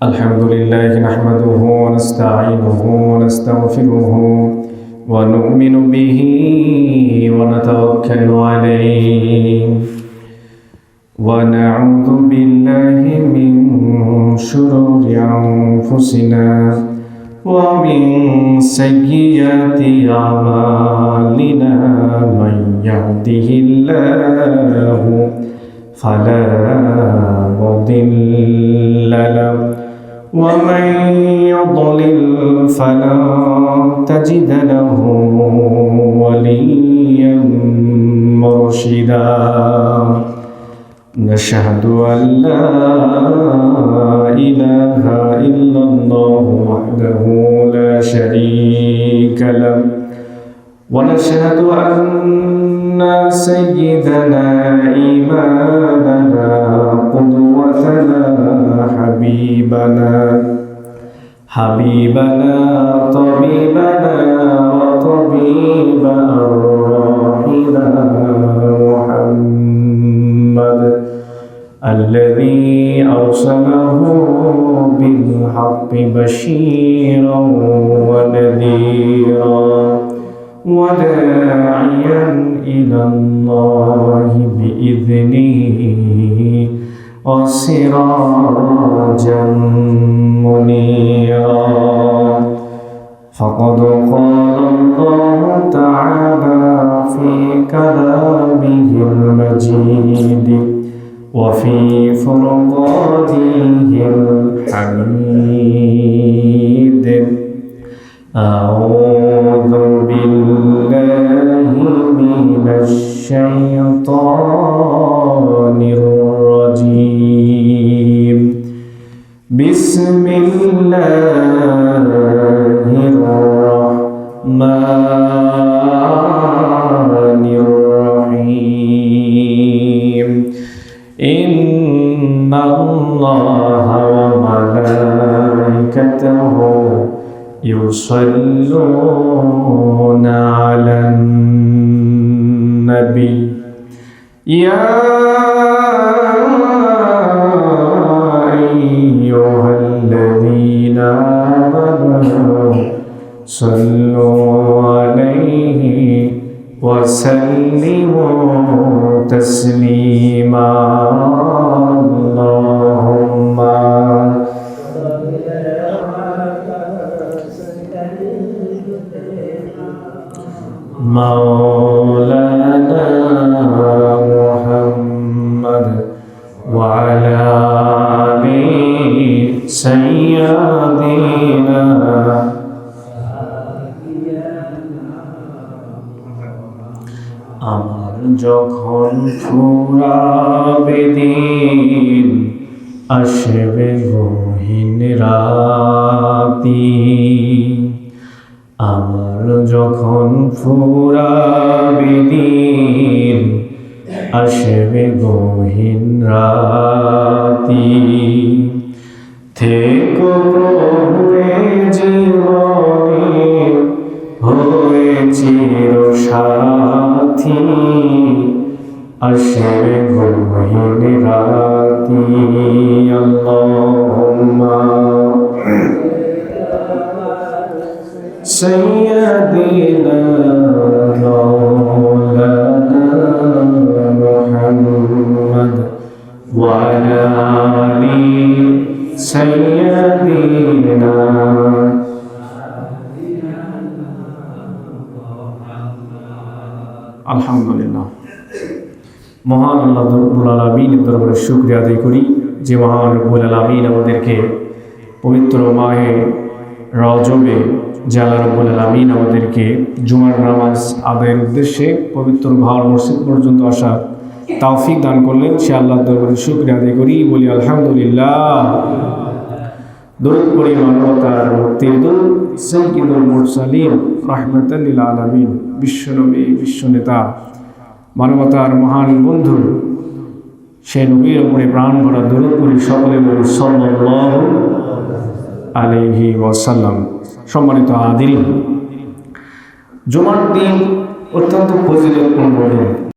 الحمد لله نحمده ونستعينه ونستغفره ونؤمن به ونتوكل عليه ونعوذ بالله من شرور أنفسنا ومن سيئات أعمالنا من يهده الله فلا مضل له ومن يضلل فلا تجد له وليا مرشدا نشهد أن لا إله إلا الله وحده لا شريك له ونشهد أن سيدنا إمامنا قدوتنا حبيبنا طبيبنا وطبيب أرواحنا محمد الذي أرسله بالحق بشيرا ونذيرا وداعيا إلى الله بإذنه وسراجا منيرا فقد قال الله تعالى في كلامه المجيد وفي فرقانه الحميد أعوذ بالله من الشيطان الرجيم بسم الله الرحمن الرحيم إن الله وملائكته يصلون على النبي يا أيها الذين آمنوا صلوا عليه وسلموا تسليما اللهم مولانا محمد وعلى آل سيدنا আমার যখন ফুরাবে দিন আসবে গহীন রাতি আমার যখন ফুরাবে দিন আসবে গহীন রাতি থেকো প্রভুয়ে জীবনে হয়ে চির সাথী আসবে গহীন রাতি আল্লাহুম্মা سيدنا مولانا محمد وعلى آل سيدنا আলহামদুলিল্লাহ মহান আল্লাহ রব্বুল আলামিনের দরবারে শুকরিয়া আদায় করি যে মহান রব্বুল আলামিন আমাদেরকে পবিত্র মাহে রজবে যে আল্লাহ রাব্বুল আলামিন আমাদেরকে জুমার নামাজ আদায়ের উদ্দেশ্যে পবিত্র ঘর মসজিদ পর্যন্ত আসা তৌফিক দান করলেন সে আল্লাহর দরবারে শুকরিয়া আদায় করি বলি আলহামদুলিল্লাহ দরুদ পড়ি মানবতার মুক্তির দূত সাইয়্যিদুল মুরসালিন রাহমাতাল লিল আলামিন বিশ্বনবী বিশ্বনেতা মানবতার মহান বন্ধু সেই নবীর উপরে প্রাণ ভরা দরুদ পড়ি সকলে বলি সাল্লাল্লাহু আলাইহি ওয়াসাল্লাম। সম্মানিত আদিল, জুমার দিন অত্যন্ত ফজিলতপূর্ণ দিন।